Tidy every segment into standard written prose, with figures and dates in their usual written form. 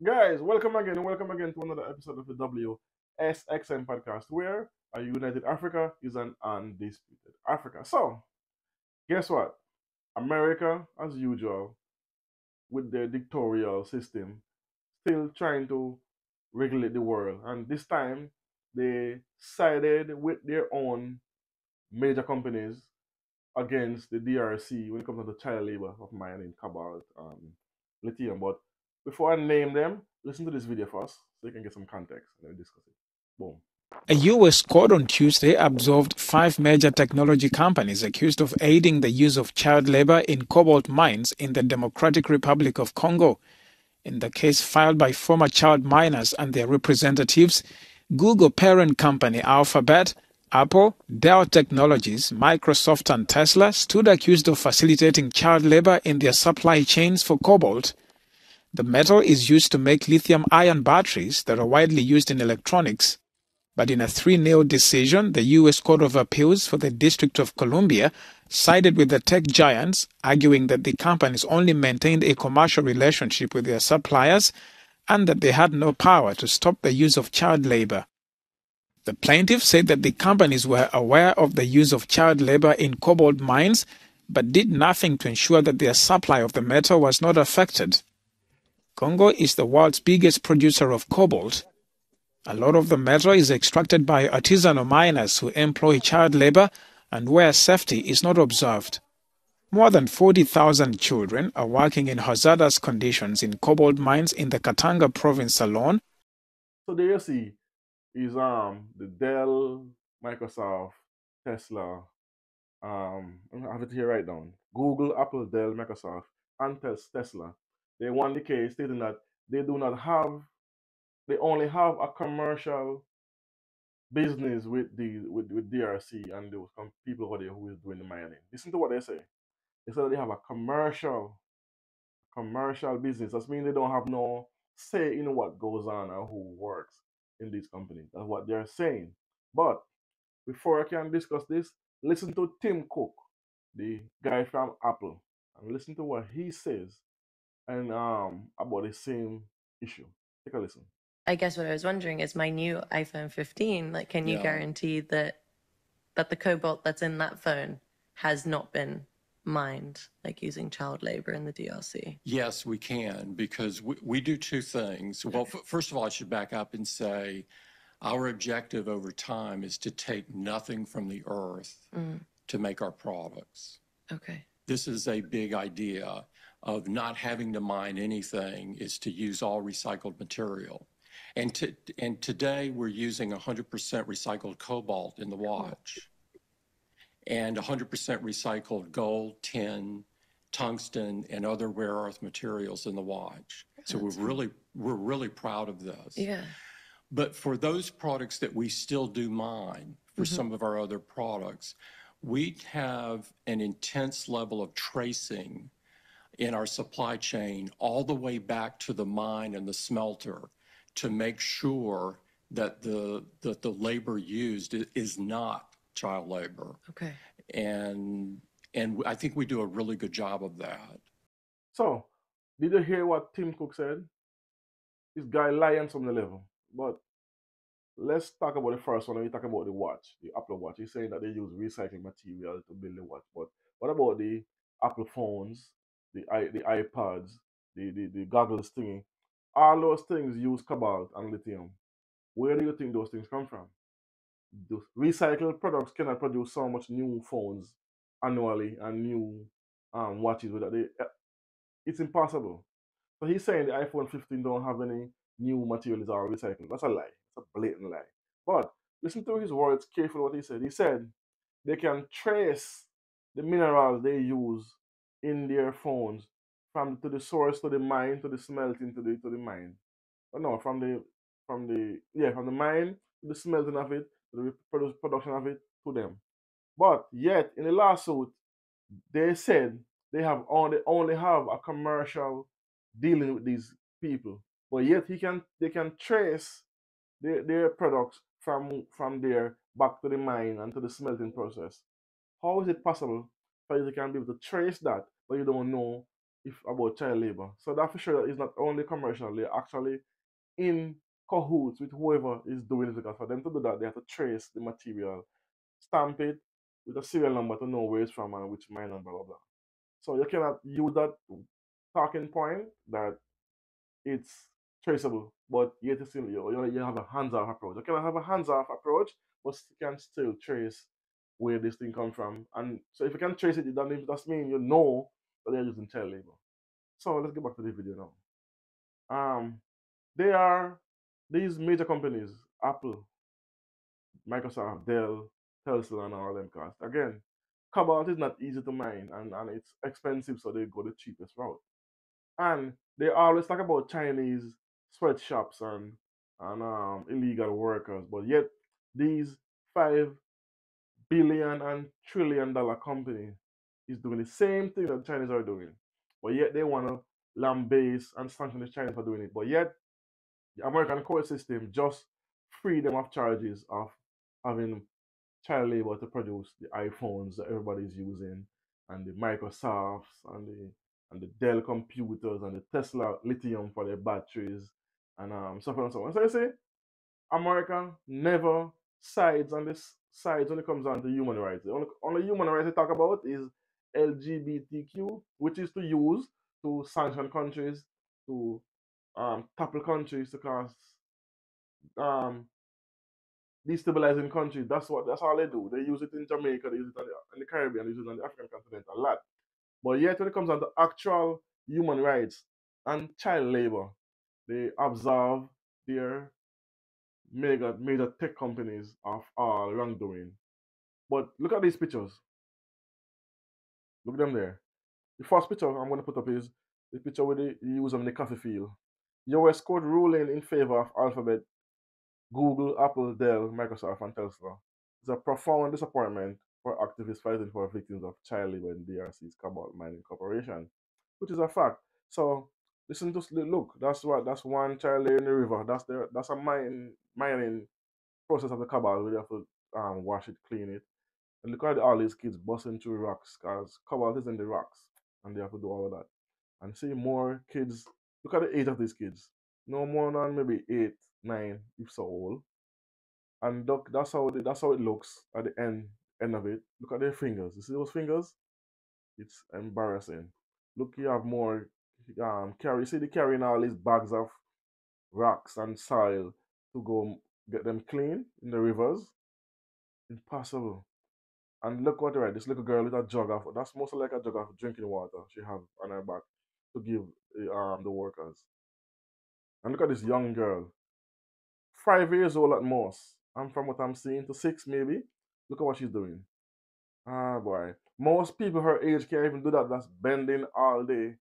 Guys, welcome again to another episode of the WSXM podcast, where a united Africa is an undisputed Africa. So, guess what? America, as usual, with their dictatorial system, still trying to regulate the world. And this time, they sided with their own major companies against the DRC when it comes to the child labor of mining, cobalt, lithium. But before I name them, listen to this video first so you can get some context and then discuss it. Boom. A U.S. court on Tuesday absolved five major technology companies accused of aiding the use of child labor in cobalt mines in the Democratic Republic of Congo. In the case filed by former child miners and their representatives, Google parent company Alphabet, Apple, Dell Technologies, Microsoft, and Tesla stood accused of facilitating child labor in their supply chains for cobalt. The metal is used to make lithium-ion batteries that are widely used in electronics. But in a 3-0 decision, the U.S. Court of Appeals for the District of Columbia sided with the tech giants, arguing that the companies only maintained a commercial relationship with their suppliers and that they had no power to stop the use of child labor. The plaintiff said that the companies were aware of the use of child labor in cobalt mines, but did nothing to ensure that their supply of the metal was not affected. Congo is the world's biggest producer of cobalt. A lot of the metal is extracted by artisanal miners who employ child labor and where safety is not observed. More than 40,000 children are working in hazardous conditions in cobalt mines in the Katanga province alone. So there you see is the Dell, Microsoft, Tesla, I have it here right down. Google, Apple, Dell, Microsoft, and Tesla. They won the case stating that they do not have they only have a commercial business with with DRC and those people over there who is doing the mining. Listen to what they say. They say that they have a commercial business. That means they don't have no say in what goes on or who works in these companies. That's what they're saying. But before I can discuss this, listen to Tim Cook, the guy from Apple, and listen to what he says and about the same issue. Take a listen. I guess what I was wondering is my new iPhone 15, like, can you guarantee that the cobalt that's in that phone has not been mined, like using child labor in the DRC? Yes, we can, because we do two things. Well, first of all, I should back up and say our objective over time is to take nothing from the earth to make our products. Okay. This is a big idea of not having to mine anything, is to use all recycled material. And today we're using 100% recycled cobalt in the watch and 100% recycled gold, tin, tungsten, and other rare earth materials in the watch. So we're really proud of this. Yeah. But for those products that we still do mine, for some of our other products, we have an intense level of tracing in our supply chain all the way back to the mine and the smelter to make sure that the labor used is not child labor. Okay. And I think we do a really good job of that. So, did you hear what Tim Cook said? This guy lying from the level. But let's talk about the first one. We talk about the watch, the Apple Watch. He's saying that they use recycling material to build the watch. But what about the Apple phones, the iPads, the goggles thingy? All those things use cobalt and lithium. Where do you think those things come from? The recycled products cannot produce so much new phones annually and new watches with that. It's impossible. So he's saying the iPhone 15 don't have any new materials or recycled. That's a lie. It's a blatant lie. But listen to his words carefully what he said. He said they can trace the minerals they use in their phones from to the source to the mine to the smelting to the mine. But no, from the mine to the smelting of it to the production of it to them. But yet in the lawsuit they said they only have a commercial dealing with these people, but yet they can trace their products from there back to the mine and to the smelting process. How is it possible for you to can be able to trace that, but you don't know if about child labor. So that for sure that is not only commercial, they're actually in cahoots with whoever is doing it, because for them to do that, they have to trace the material, stamp it with a serial number to know where it's from and which mine and blah blah blah. So you cannot use that talking point that it's traceable, but yet still you have a hands-off approach. You cannot have a hands-off approach, but you can still trace where this thing comes from. And so if you can trace it, it doesn't mean you know that they're using child labor. So let's get back to the video now. They are these major companies, Apple, Microsoft, Dell, Tesla, and all them costs. Again, cobalt is not easy to mine, and it's expensive, so they go the cheapest route. And they always talk about Chinese sweatshops and illegal workers, but yet these 5 billion and trillion-dollar company is doing the same thing that the Chinese are doing, but yet they want to lambaste and sanction the Chinese for doing it. But yet the American court system just free them of charges of having child labor to produce the iPhones that everybody's using, and the Microsofts and the Dell computers and the Tesla lithium for their batteries and so on and so on. So you see, America never sides when it comes down to human rights. The only human rights they talk about is LGBTQ, which is to use to sanction countries, to topple countries, to cause um, destabilizing countries. That's all they do. They use it in Jamaica, they use it in the Caribbean, they use it on the African continent a lot. But yet when it comes down to actual human rights and child labor, they absolve their major tech companies of all wrongdoing. But look at these pictures. Look at them there. The first picture I'm going to put up is the picture with the use of the coffee field. US court ruling in favor of Alphabet, Google, Apple, Dell, Microsoft, and Tesla. It's a profound disappointment for activists fighting for victims of child labor in DRC's Cobalt Mining Corporation, which is a fact. So listen to look. That's one child layer in the river. That's a mining process of the cobalt. We have to wash it, clean it, and look at all these kids busting through rocks because cobalt is in the rocks, and they have to do all of that. And see more kids. Look at the age of these kids. No more than maybe 8, 9, if so old. And look, that's how it looks at the end of it. Look at their fingers. You see those fingers? It's embarrassing. Look, you have more carry. See, they carrying all these bags of rocks and soil to go get them clean in the rivers. Impossible. And look what right. This little girl with a jug of that's mostly like a jug of drinking water she have on her back to give the workers. And look at this young girl, 5 years old at most. And from what I'm seeing, to 6 maybe. Look at what she's doing. Ah boy. Most people her age can't even do that. That's bending all day.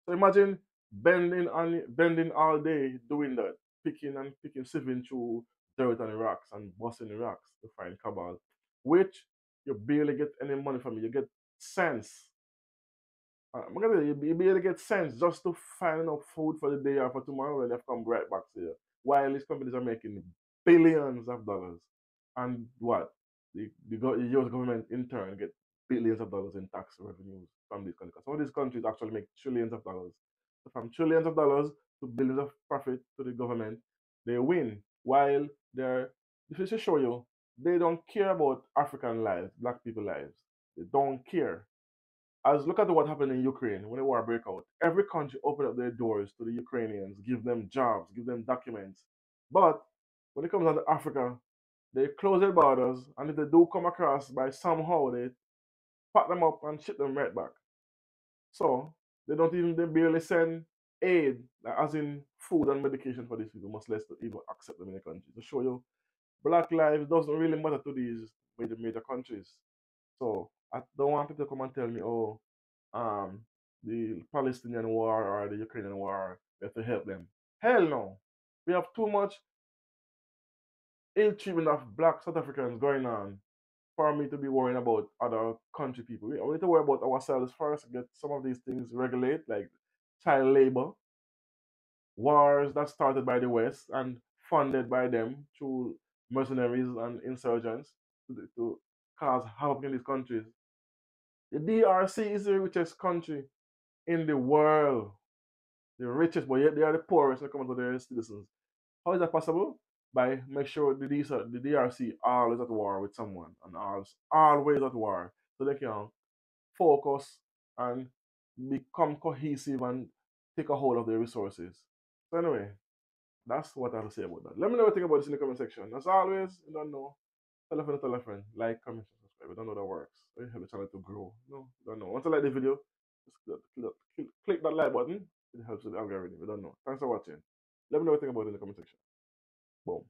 So imagine bending all day doing that. Picking, sieving through dirt and rocks and busting the rocks to find cobalt. Which you barely get any money from it. You get cents. You be able to get cents just to find enough food for the day or for tomorrow when they come right back to you. While these companies are making billions of dollars. And what? The US government in turn get billions of dollars in tax revenues from these countries. Some of these countries actually make trillions of dollars. So from trillions of dollars to billions of profit to the government, they win. While this is to show you, they don't care about African lives, black people lives. They don't care. As look at what happened in Ukraine when the war broke out. Every country opened up their doors to the Ukrainians, give them jobs, give them documents. But when it comes down to Africa, they close their borders, and if they do come across by somehow, they pack them up and ship them right back. So they barely send aid, like as in food and medication for these people, much less to even accept them in the country. To show you, black lives doesn't really matter to these major countries. So I don't want people to come and tell me, oh, the Palestinian war or the Ukrainian war, we have to help them. Hell no. We have too much ill treatment of black South Africans going on for me to be worrying about other country people. We need to worry about ourselves first, get some of these things regulate, like child labor, wars that started by the West and funded by them through mercenaries and insurgents to cause havoc in these countries. The DRC is the richest country in the world, the richest, but yet they are the poorest when it comes to their citizens. How is that possible? By make sure the DRC always at war with someone and always at war, so they can focus and become cohesive and take a hold of their resources. So anyway, that's what I have to say about that. Let me know what you think about this in the comment section. As always, you don't know, tell a friend, like, comment, subscribe. You don't know that works. It helps the channel to grow. No, you don't know. Once you like the video, just click that like button. It helps with the algorithm. You don't know. Thanks for watching. Let me know what you think about it in the comment section. Boom.